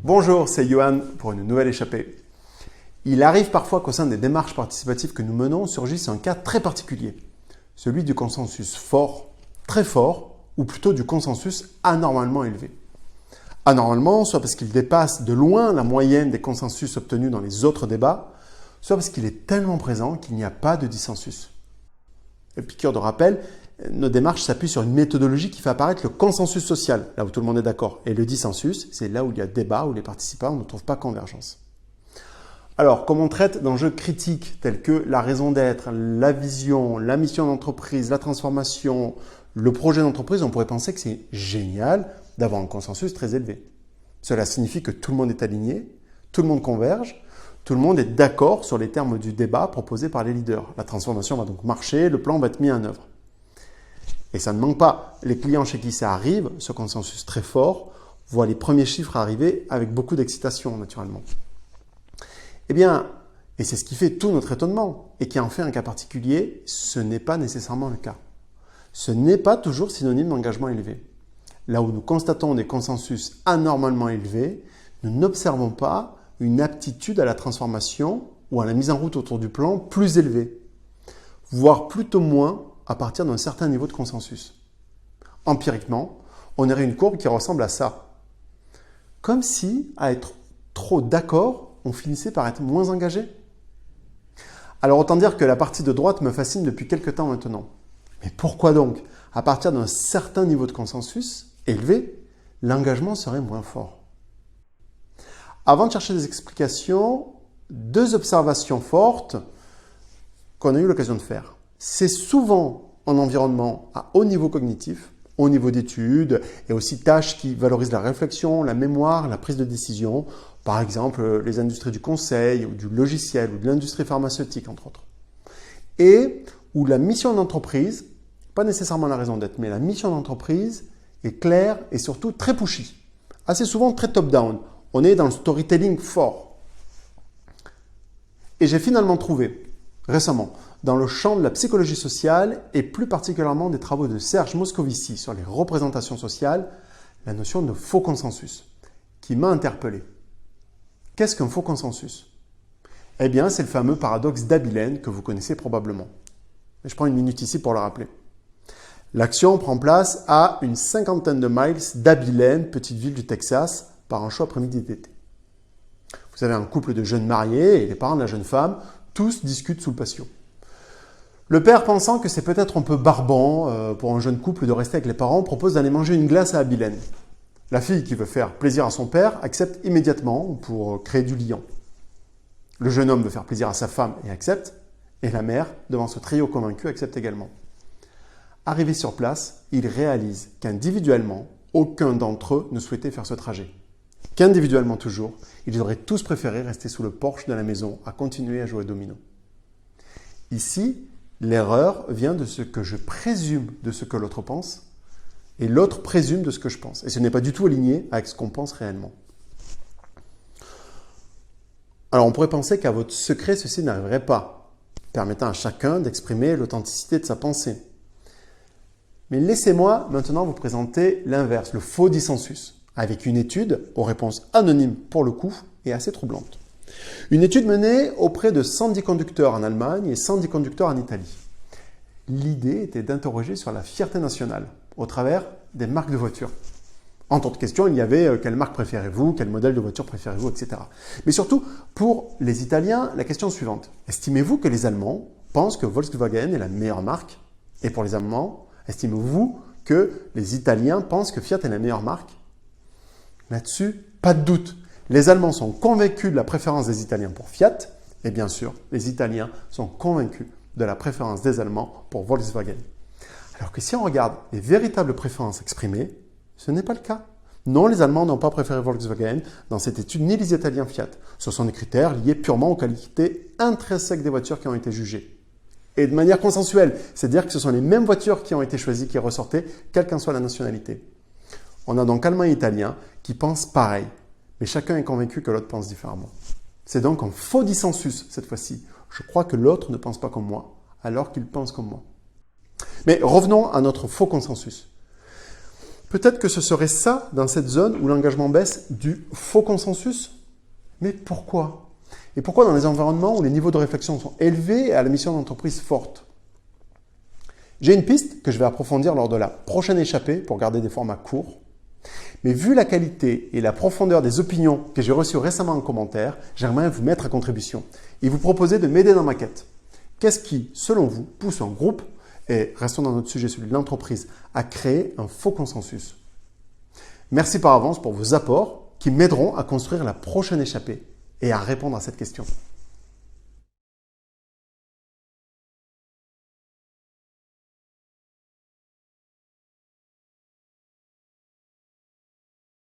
Bonjour, c'est Johan pour une nouvelle échappée. Il arrive parfois qu'au sein des démarches participatives que nous menons surgisse un cas très particulier, celui du consensus fort, très fort, ou plutôt du consensus anormalement élevé. Anormalement, soit parce qu'il dépasse de loin la moyenne des consensus obtenus dans les autres débats, soit parce qu'il est tellement présent qu'il n'y a pas de dissensus. Et piqûre de rappel, nos démarches s'appuient sur une méthodologie qui fait apparaître le consensus social, là où tout le monde est d'accord. Et le dissensus, c'est là où il y a débat, où les participants ne trouvent pas convergence. Alors, comme on traite d'enjeux critiques tels que la raison d'être, la vision, la mission d'entreprise, la transformation, le projet d'entreprise, on pourrait penser que c'est génial d'avoir un consensus très élevé. Cela signifie que tout le monde est aligné, tout le monde converge, tout le monde est d'accord sur les termes du débat proposé par les leaders. La transformation va donc marcher, le plan va être mis en œuvre. Et ça ne manque pas. Les clients chez qui ça arrive, ce consensus très fort, voient les premiers chiffres arriver avec beaucoup d'excitation, naturellement. Eh bien, et c'est ce qui fait tout notre étonnement, et qui en fait un cas particulier, ce n'est pas nécessairement le cas. Ce n'est pas toujours synonyme d'engagement élevé. Là où nous constatons des consensus anormalement élevés, nous n'observons pas une aptitude à la transformation ou à la mise en route autour du plan plus élevée, voire plutôt moins à partir d'un certain niveau de consensus. Empiriquement, on aurait une courbe qui ressemble à ça. Comme si, à être trop d'accord, on finissait par être moins engagé. Alors autant dire que la partie de droite me fascine depuis quelques temps maintenant. Mais pourquoi donc, à partir d'un certain niveau de consensus élevé, l'engagement serait moins fort? Avant de chercher des explications, deux observations fortes qu'on a eu l'occasion de faire. C'est souvent en environnement à haut niveau cognitif, haut niveau d'études et aussi tâches qui valorisent la réflexion, la mémoire, la prise de décision, par exemple les industries du conseil ou du logiciel ou de l'industrie pharmaceutique entre autres. Et où la mission d'entreprise, pas nécessairement la raison d'être, mais la mission d'entreprise est claire et surtout très pushy, assez souvent très top-down. On est dans le storytelling fort. Et j'ai finalement trouvé, récemment, dans le champ de la psychologie sociale et plus particulièrement des travaux de Serge Moscovici sur les représentations sociales, la notion de faux consensus, qui m'a interpellé. Qu'est-ce qu'un faux consensus? Eh bien, c'est le fameux paradoxe d'Abilène que vous connaissez probablement. Je prends une minute ici pour le rappeler. L'action prend place à une 50aine de miles d'Abilène, petite ville du Texas, par un chaud après-midi d'été. Vous avez un couple de jeunes mariés et les parents de la jeune femme, tous discutent sous le patio. Le père, pensant que c'est peut-être un peu barbant pour un jeune couple de rester avec les parents, propose d'aller manger une glace à Abilène. La fille, qui veut faire plaisir à son père, accepte immédiatement pour créer du lien. Le jeune homme veut faire plaisir à sa femme et accepte, et la mère, devant ce trio convaincu, accepte également. Arrivé sur place, il réalise qu'individuellement, aucun d'entre eux ne souhaitait faire ce trajet. Qu'individuellement toujours, ils auraient tous préféré rester sous le porche de la maison à continuer à jouer au domino. Ici, l'erreur vient de ce que je présume de ce que l'autre pense et l'autre présume de ce que je pense. Et ce n'est pas du tout aligné avec ce qu'on pense réellement. Alors on pourrait penser qu'à votre secret, ceci n'arriverait pas, permettant à chacun d'exprimer l'authenticité de sa pensée. Mais laissez-moi maintenant vous présenter l'inverse, le faux dissensus, avec une étude aux réponses anonymes pour le coup et assez troublante. Une étude menée auprès de 110 conducteurs en Allemagne et 110 conducteurs en Italie. L'idée était d'interroger sur la fierté nationale au travers des marques de voitures. Entre autres questions, il y avait quelle marque préférez-vous, quel modèle de voiture préférez-vous, etc. Mais surtout, pour les Italiens, la question suivante. Estimez-vous que les Allemands pensent que Volkswagen est la meilleure marque? Et pour les Allemands, estimez-vous que les Italiens pensent que Fiat est la meilleure marque? Là-dessus, pas de doute. Les Allemands sont convaincus de la préférence des Italiens pour Fiat et bien sûr, les Italiens sont convaincus de la préférence des Allemands pour Volkswagen. Alors que si on regarde les véritables préférences exprimées, ce n'est pas le cas. Non, les Allemands n'ont pas préféré Volkswagen dans cette étude, ni les Italiens Fiat. Ce sont des critères liés purement aux qualités intrinsèques des voitures qui ont été jugées. Et de manière consensuelle, c'est-à-dire que ce sont les mêmes voitures qui ont été choisies qui ressortaient, quelle qu'en soit la nationalité. On a donc Allemands et Italiens qui pensent pareil, mais chacun est convaincu que l'autre pense différemment. C'est donc un faux dissensus cette fois-ci. Je crois que l'autre ne pense pas comme moi, alors qu'il pense comme moi. Mais revenons à notre faux consensus. Peut-être que ce serait ça, dans cette zone où l'engagement baisse, du faux consensus? Mais pourquoi? Et pourquoi dans les environnements où les niveaux de réflexion sont élevés et à la mission d'entreprise forte? J'ai une piste que je vais approfondir lors de la prochaine échappée pour garder des formats courts. Mais vu la qualité et la profondeur des opinions que j'ai reçues récemment en commentaire, j'aimerais vous mettre à contribution et vous proposer de m'aider dans ma quête. Qu'est-ce qui, selon vous, pousse un groupe, et restons dans notre sujet, celui de l'entreprise, à créer un faux consensus? Merci par avance pour vos apports qui m'aideront à construire la prochaine échappée et à répondre à cette question.